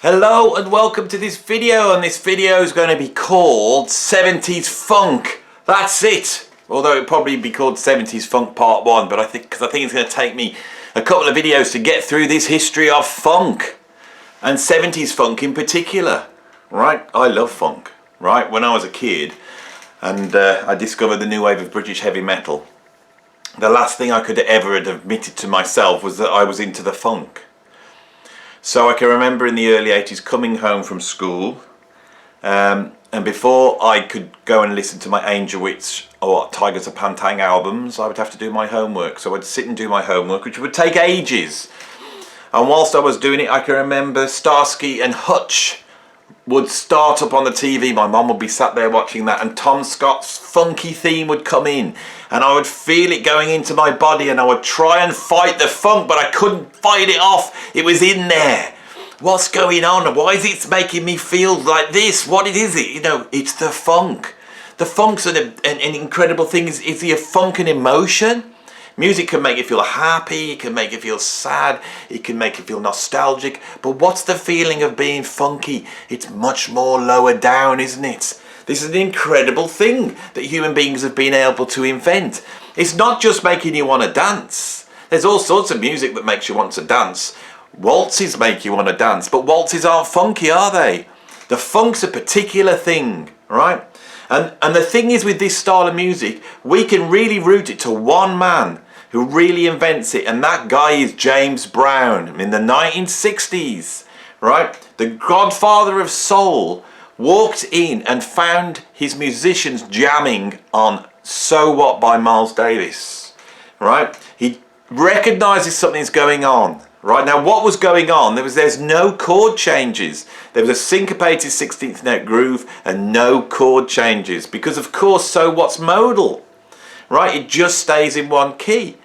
Hello and welcome to this video, and this video is going to be called 70s Funk. That's it. Although it'll probably be called 70s Funk Part 1, but I think it's going to take me a couple of videos to get through this history of funk and 70s funk in particular. Right? I love funk. Right? When I was a kid and I discovered the new wave of British heavy metal, the last thing I could ever have admitted to myself was that I was into the funk. So I can remember in the early 80s coming home from school, and before I could go and listen to my Angel Witch or Tigers of Pantang albums, I would have to do my homework. So I'd sit and do my homework, which would take ages. And whilst I was doing it, I can remember Starsky and Hutch would start up on the TV. My mum would be sat there watching that, and Tom Scott's funky theme would come in, and I would feel it going into my body, and I would try and fight the funk, but I couldn't fight it off. It was in there. What's going on? Why is it making me feel like this? What is it? You know, it's the funk. The funk's an incredible thing. Is the funk an emotion? Music can make you feel happy, it can make you feel sad, it can make you feel nostalgic, but what's the feeling of being funky? It's much more lower down, isn't it? This is an incredible thing that human beings have been able to invent. It's not just making you want to dance. There's all sorts of music that makes you want to dance. Waltzes make you want to dance, but waltzes aren't funky, are they? The funk's a particular thing, right? And the thing is, with this style of music, we can really root it to one man who really invents it, and that guy is James Brown in the 1960s, right? The godfather of soul walked in and found his musicians jamming on So What by Miles Davis, right? He recognizes something's going on, right? Now, what was going on? There's no chord changes. There was a syncopated 16th note groove and no chord changes, because of course So What's modal, right? It just stays in one key.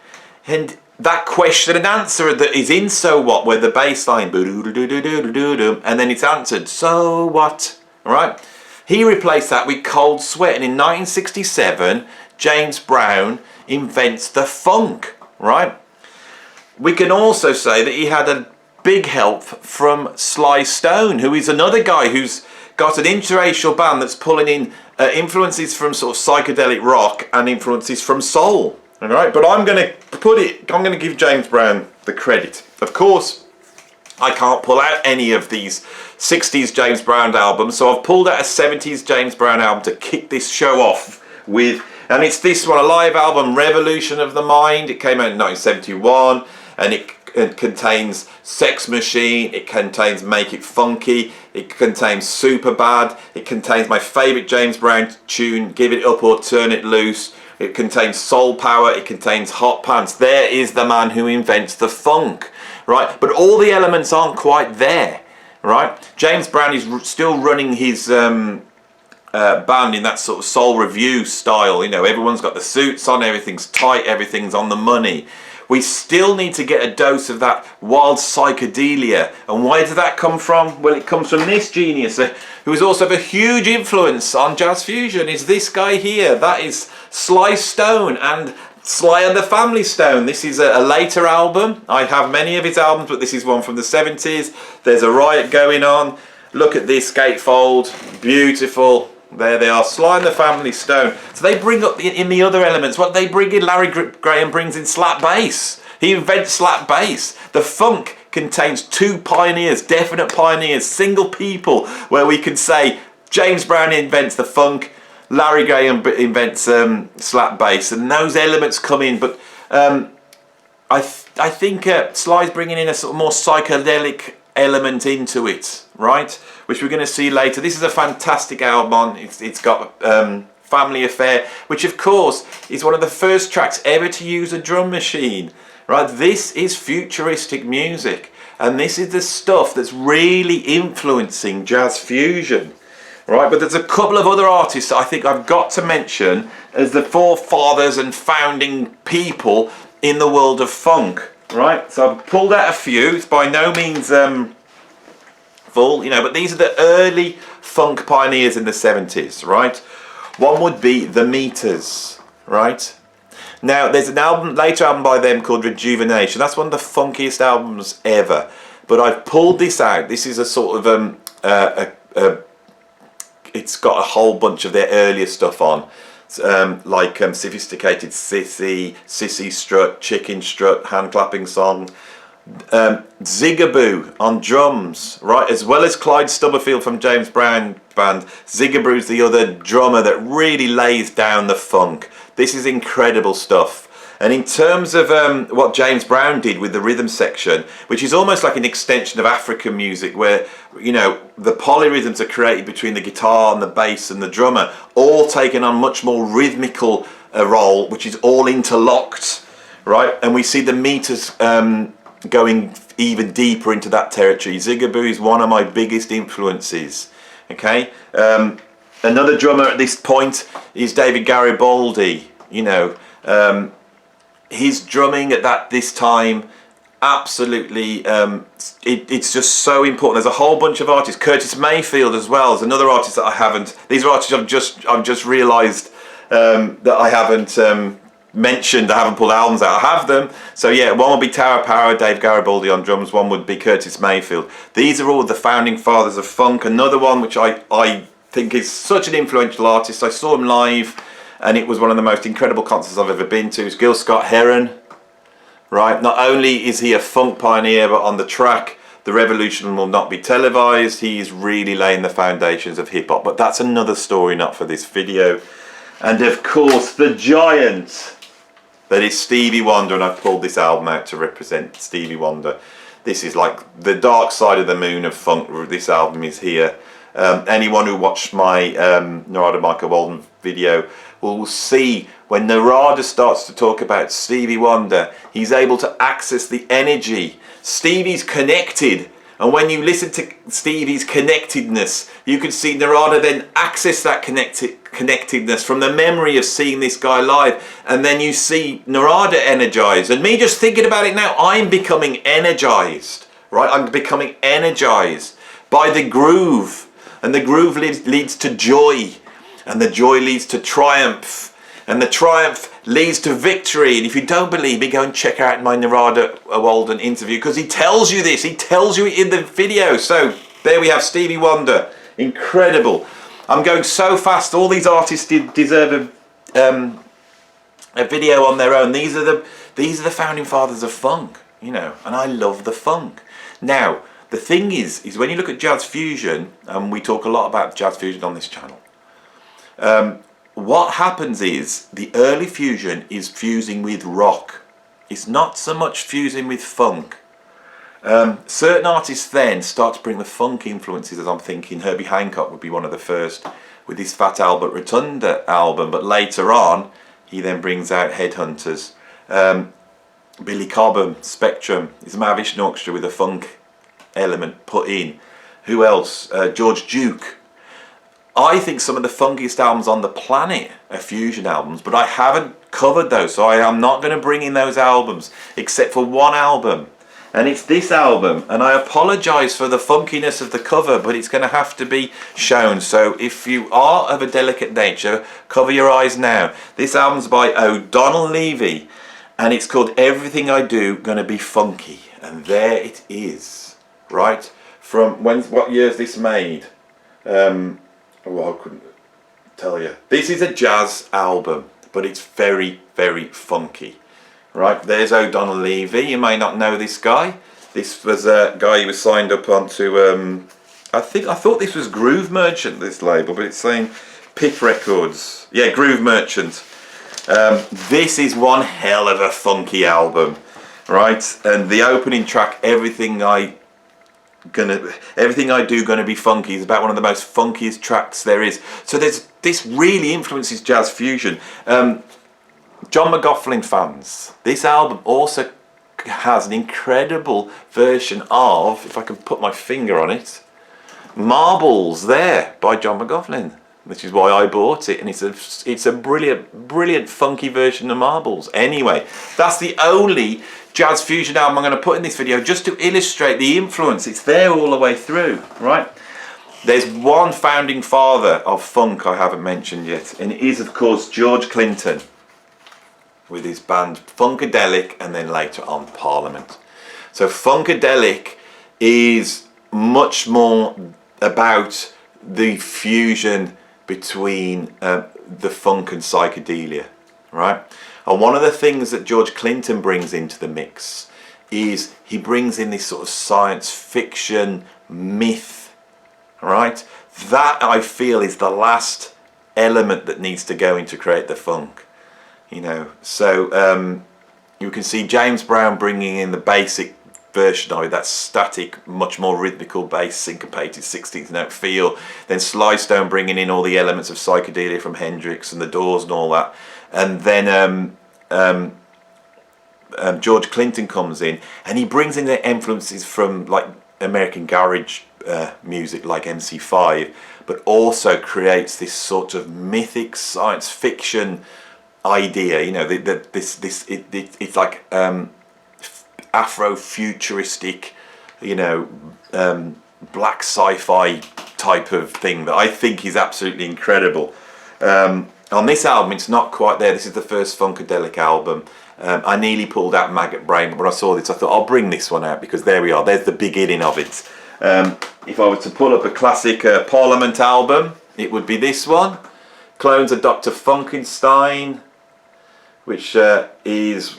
And that question and answer that is in So What, where the bass line, and then it's answered, so what, right? He replaced that with Cold Sweat, and in 1967, James Brown invents the funk, right? We can also say that he had a big help from Sly Stone, who is another guy who's got an interracial band that's pulling in influences from sort of psychedelic rock and influences from soul. All right, but I'm going to give James Brown the credit. Of course, I can't pull out any of these 60s James Brown albums, so I've pulled out a 70s James Brown album to kick this show off with, and it's this one, a live album, Revolution of the Mind. It came out in 1971, and it contains Sex Machine, it contains Make It Funky, it contains Super Bad, it contains my favourite James Brown tune, Give It Up or Turn It Loose, it contains Soul Power, it contains Hot Pants. There is the man who invents the funk, right? But all the elements aren't quite there, right? James Brown is still running his band in that sort of soul review style. You know, everyone's got the suits on, everything's tight, everything's on the money. We still need to get a dose of that wild psychedelia. And where did that come from? Well, it comes from this genius, who is also a huge influence on jazz fusion, is this guy here. That is Sly Stone and Sly and the Family Stone. This is a later album. I have many of his albums, but this is one from the 70s. There's a riot going on. Look at this gatefold. Beautiful. There they are, Sly and the Family Stone. So they bring up in the other elements. What they bring in, Larry Graham brings in slap bass. He invents slap bass. The funk contains two pioneers, definite pioneers, single people, where we can say James Brown invents the funk, Larry Graham invents slap bass, and those elements come in. But I think Sly's bringing in a sort of more psychedelic element into it, right? Which we're going to see later. This is a fantastic album. It's got Family Affair, which of course is one of the first tracks ever to use a drum machine, right? This is futuristic music, and this is the stuff that's really influencing jazz fusion, right? But there's a couple of other artists that I think I've got to mention as the forefathers and founding people in the world of funk, right? So I've pulled out a few. It's by no means full, you know, but these are the early funk pioneers in the 70s, right? One would be the Meters, right? Now, there's an album, later album by them called Rejuvenation. That's one of the funkiest albums ever. but I've pulled this out. This is a sort of it's got a whole bunch of their earlier stuff on, like Sophisticated Sissy Strut, Chicken Strut, Hand Clapping Song, Zigaboo on drums, right, as well as Clyde Stubblefield from James Brown Band. Zigaboo's the other drummer that really lays down the funk. This is incredible stuff. And in terms of what James Brown did with the rhythm section, which is almost like an extension of African music, where, you know, the polyrhythms are created between the guitar and the bass and the drummer, all taking on much more rhythmical role, which is all interlocked, right? And we see the meters going even deeper into that territory. Zigaboo is one of my biggest influences, okay? Another drummer at this point is David Garibaldi, you know. His drumming at this time, absolutely, it's just so important. There's a whole bunch of artists. Curtis Mayfield as well is another artist that I haven't. These are artists I've just realised that I haven't mentioned. I haven't pulled albums out. I have them. So yeah, one would be Tower Power, Dave Garibaldi on drums. One would be Curtis Mayfield. These are all the founding fathers of funk. Another one which I think is such an influential artist. I saw him live, and it was one of the most incredible concerts I've ever been to. It's Gil Scott-Heron, right? Not only is he a funk pioneer, but on the track, The Revolution Will Not Be Televised, he's really laying the foundations of hip-hop. But that's another story, not for this video. And of course, the giant that is Stevie Wonder, and I've pulled this album out to represent Stevie Wonder. This is like the dark side of the moon of funk. This album is here. Anyone who watched my Narada Michael Walden video will see when Narada starts to talk about Stevie Wonder, he's able to access the energy. Stevie's connected, and when you listen to Stevie's connectedness, you can see Narada then access that connectedness from the memory of seeing this guy live, and then you see Narada energized. And me just thinking about it now, I'm becoming energized, right? I'm becoming energized by the groove, and the groove leads to joy, and the joy leads to triumph, and the triumph leads to victory. And if you don't believe me, go and check out my Narada Walden interview, because he tells you this. He tells you it in the video. So there we have Stevie Wonder. Incredible. I'm going so fast. All these artists deserve a video on their own. These are the founding fathers of funk, you know, and I love the funk. Now, the thing is when you look at jazz fusion, and we talk a lot about jazz fusion on this channel, what happens is the early fusion is fusing with rock. It's not so much fusing with funk. Certain artists then start to bring the funk influences, as I'm thinking Herbie Hancock would be one of the first with his Fat Albert Rotunda album, but later on he then brings out Headhunters. Billy Cobham, Spectrum, is a Mahavishnu Orchestra with a funk element put in. Who else? George Duke. I think some of the funkiest albums on the planet are fusion albums, but I haven't covered those, so I am not going to bring in those albums, except for one album, and it's this album. And I apologise for the funkiness of the cover, but it's going to have to be shown. So if you are of a delicate nature, cover your eyes now. This album's by O'Donnell Levy, and it's called Everything I Do Gonna Be Funky, and there it is, right? From what year is this made? Well, I couldn't tell you. This is a jazz album, but it's very, very funky. Right, there's O'Donnell Levy. You may not know this guy. This was a guy who was signed up onto, I thought this was Groove Merchant, this label, but it's saying Pip Records. Yeah, Groove Merchant. This is one hell of a funky album, right? And the opening track, Everything I Do Gonna Be Funky, is about one of the most funkiest tracks there is. So this really influences jazz fusion. John McLaughlin fans, this album also has an incredible version of, if I can put my finger on it, Marbles there by John McLaughlin, which is why I bought it, and it's a brilliant funky version of Marbles. Anyway, that's the only jazz fusion album I'm going to put in this video, just to illustrate the influence. It's there all the way through, right? There's one founding father of funk I haven't mentioned yet, and it is, of course, George Clinton, with his band Funkadelic, and then later on Parliament. So Funkadelic is much more about the fusion between the funk and psychedelia, right? And one of the things that George Clinton brings into the mix is he brings in this sort of science fiction myth, right? That I feel is the last element that needs to go in to create the funk, you know. So you can see James Brown bringing in the basic version of it, that static, much more rhythmical bass, syncopated 16th note feel. Then Sly Stone bringing in all the elements of psychedelia from Hendrix and the Doors and all that. And then George Clinton comes in and he brings in the influences from like American garage music like MC5, but also creates this sort of mythic science fiction idea. You know, it's like Afro-futuristic, you know, black sci-fi type of thing that I think is absolutely incredible. On this album, it's not quite there. This is the first Funkadelic album. I nearly pulled out Maggot Brain, but when I saw this, I thought I'll bring this one out because there we are. There's the beginning of it. If I were to pull up a classic Parliament album, it would be this one. Clones of Dr. Funkenstein, which is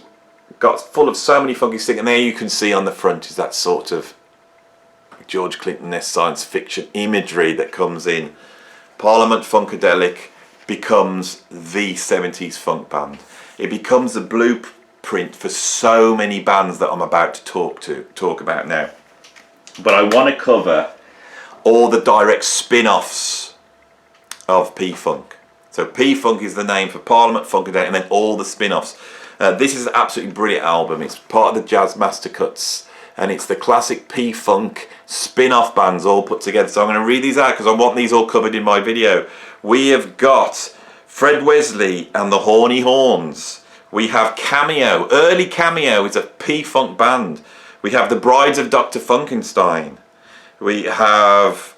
got full of so many funky things. And there you can see on the front is that sort of George Clinton-esque science fiction imagery that comes in. Parliament Funkadelic becomes the 70s funk band. It becomes the blueprint for so many bands that I'm about to talk about now. But I want to cover all the direct spin-offs of P-Funk. So P-Funk is the name for Parliament, Funkadelic, and then all the spin-offs. This is an absolutely brilliant album. It's part of the Jazz Master Cuts, and it's the classic P-Funk spin-off bands all put together. So I'm going to read these out because I want these all covered in my video. We have got Fred Wesley and the Horny Horns. We have Cameo. Early Cameo is a P-Funk band. We have the Brides of Dr. Funkenstein. We have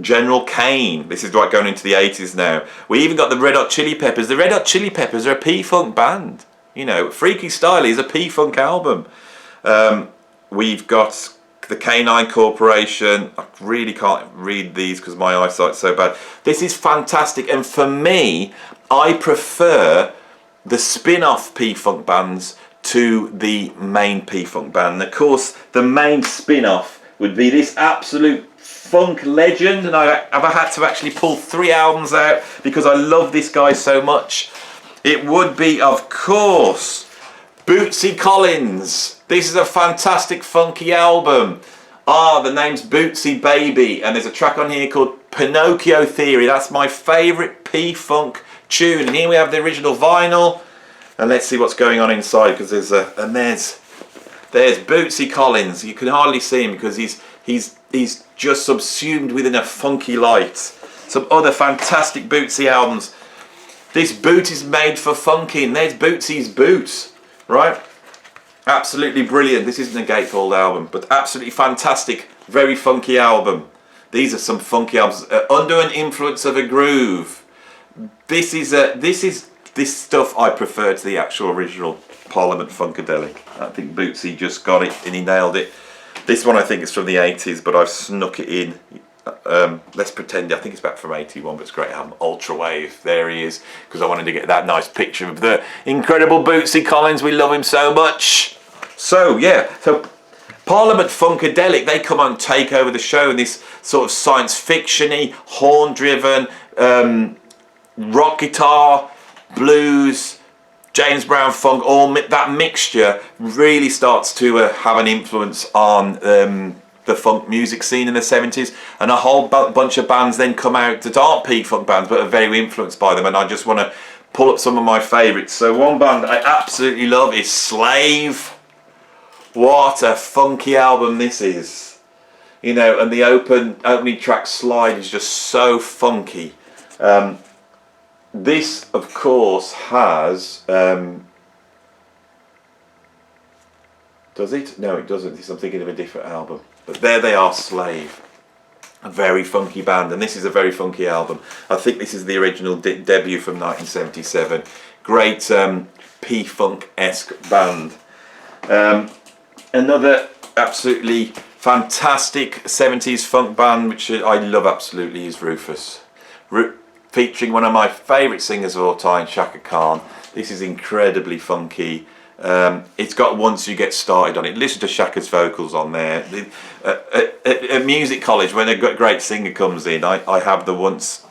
General Kane. This is right going into the 80s now. We even got the Red Hot Chili Peppers. The Red Hot Chili Peppers are a P-Funk band. You know, Freaky Style is a P-Funk album. We've got the Canine Corporation. I really can't read these because my eyesight's so bad. This is fantastic, and for me, I prefer the spin-off P-Funk bands to the main P-Funk band. And of course, the main spin-off would be this absolute funk legend, and I've had to actually pull 3 albums out because I love this guy so much. It would be, of course, Bootsy Collins. This is a fantastic funky album. The name's Bootsy Baby, and there's a track on here called Pinocchio Theory. That's my favourite P-Funk tune. And here we have the original vinyl, and let's see what's going on inside, because there's Bootsy Collins. You can hardly see him because he's just subsumed within a funky light. Some other fantastic Bootsy albums. This boot is made for funking. There's Bootsy's boots, right? Absolutely brilliant. This isn't a gatefold album, but absolutely fantastic, very funky album. These are some funky albums. Under an Influence of a Groove. This stuff I prefer to the actual original Parliament Funkadelic. I think Bootsy just got it and he nailed it. This one I think is from the 80s, but I've snuck it in. Let's pretend, I think it's back from 81, but it's a great album. Ultra Wave, there he is, because I wanted to get that nice picture of the incredible Bootsy Collins. We love him so much. So yeah, so Parliament Funkadelic, they come on, take over the show in this sort of science fiction-y, horn-driven, rock guitar, blues, James Brown funk, all that mixture really starts to have an influence on the funk music scene in the 70s, and a whole bunch of bands then come out that aren't P-Funk bands but are very influenced by them, and I just want to pull up some of my favourites. So one band I absolutely love is Slave. What a funky album this is. You know, and the opening track Slide is just so funky. This, of course, has... does it? No, it doesn't. I'm thinking of a different album. But there they are, Slave. A very funky band, and this is a very funky album. I think this is the original debut from 1977. Great P-Funk-esque band. Another absolutely fantastic 70s funk band, which I love absolutely, is Rufus. Featuring one of my favourite singers of all time, Chaka Khan. This is incredibly funky. It's got Once You Get Started on it. Listen to Shaka's vocals on there. At music college, when a great singer comes in, I have the Once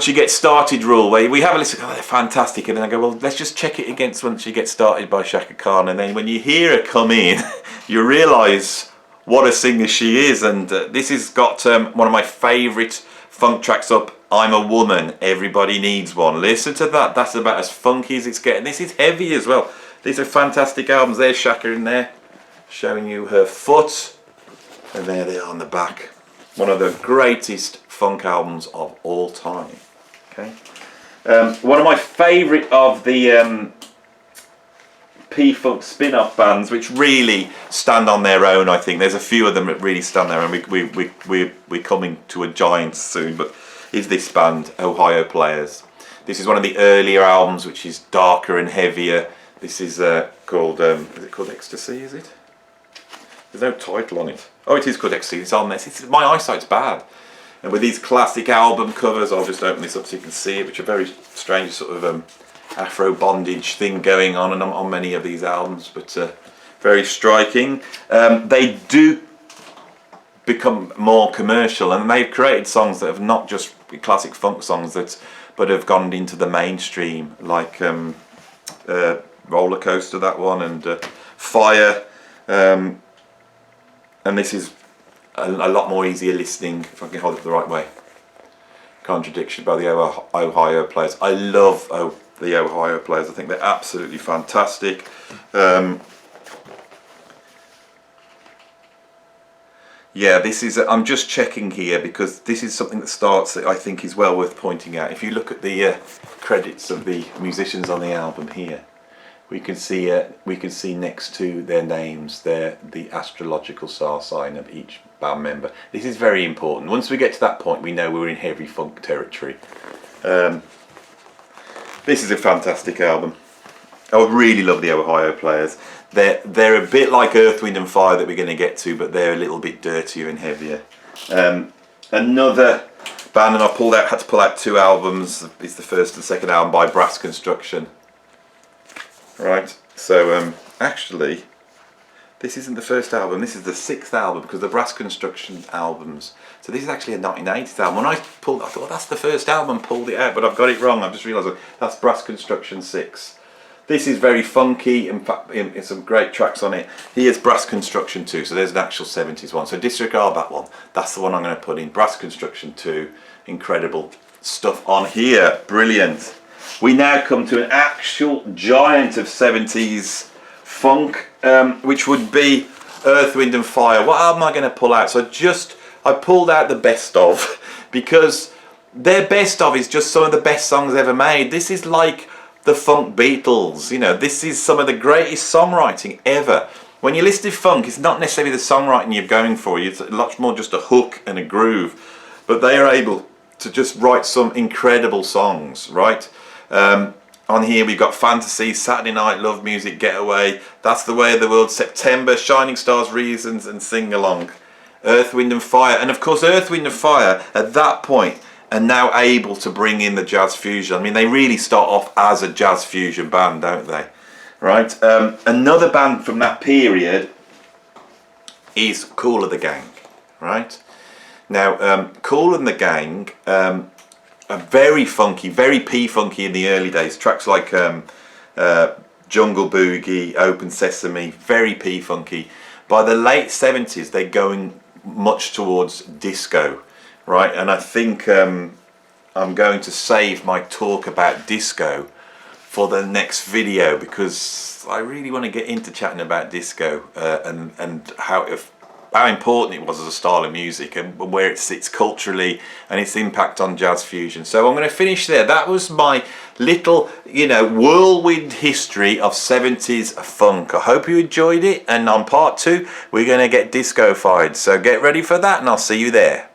You Get Started rule, where we have a listen, oh, they're fantastic, and then I go, well, let's just check it against Once You Get Started by Chaka Khan, and then when you hear her come in, you realise what a singer she is. And this has got one of my favourite funk tracks up, I'm a Woman, Everybody Needs One. Listen to that, that's about as funky as it's getting. This is heavy as well. These are fantastic albums. There's Chaka in there, showing you her foot, and there they are on the back. One of the greatest funk albums of all time. Okay, one of my favourite of the P-Funk spin-off bands, which really stand on their own. I think there's a few of them that really stand there, and we're coming to a giant soon. But is this band, Ohio Players? This is one of the earlier albums, which is darker and heavier. This is called is it called Ecstasy? Is it? There's no title on it. Oh, it is called Ecstasy. It's on this. My eyesight's bad. And with these classic album covers, I'll just open this up so you can see it, which are very strange sort of Afro bondage thing going on many of these albums, but very striking. They do become more commercial, and they've created songs that have not just classic funk songs but have gone into the mainstream, like Roller Coaster, that one, and Fire, and this is a lot more easier listening, if I can hold it the right way. Contradiction by the Ohio Players. I love the Ohio Players. I think they're absolutely fantastic. Yeah, this is, I'm just checking here because this is something that starts that I think is well worth pointing out. If you look at the credits of the musicians on the album here, we can see next to their names the astrological star sign of each band member. This is very important. Once we get to that point, we know we're in heavy funk territory. This is a fantastic album. I really love the Ohio Players. They're a bit like Earth, Wind and Fire that we're going to get to, but they're a little bit dirtier and heavier. Another band, and I had to pull out two albums. It's the first and second album by Brass Construction. Right, so actually, this isn't the first album, this is the sixth album, because the Brass Construction albums, so this is actually a 1980s album. When I thought, well, that's the first album, pulled it out, but I've got it wrong. I've just realised that's Brass Construction 6. This is very funky, in fact, in some great tracks on it. Here's Brass Construction 2, so there's an actual 70s one, so disregard that one. That's the one I'm going to put in, Brass Construction 2, incredible stuff on here, brilliant. We now come to an actual giant of 70s funk, which would be Earth, Wind and Fire. What album am I going to pull out? So I pulled out the best of, because their best of is just some of the best songs ever made. This is like the funk Beatles, you know, this is some of the greatest songwriting ever. When you listen to funk, it's not necessarily the songwriting you're going for, it's much more just a hook and a groove, but they are able to just write some incredible songs, right? On here we've got Fantasy, Saturday Night Love Music, Getaway, That's the Way of the World, September, Shining Stars, Reasons and Sing Along, Earth, Wind and Fire. And of course Earth, Wind and Fire at that point are now able to bring in the jazz fusion. I mean, they really start off as a jazz fusion band, don't they? Right. Another band from that period is Kool and the Gang. Right. Now, Kool and the Gang are very funky, very P-funky in the early days. Tracks like Jungle Boogie, Open Sesame, very P-funky. By the late 70s, they're going much towards disco. Right, and I think I'm going to save my talk about disco for the next video, because I really want to get into chatting about disco and how important it was as a style of music and where it sits culturally and its impact on jazz fusion. So I'm going to finish there. That was my little, you know, whirlwind history of 70s funk. I hope you enjoyed it, and on part 2 we're going to get disco-fied. So get ready for that, and I'll see you there.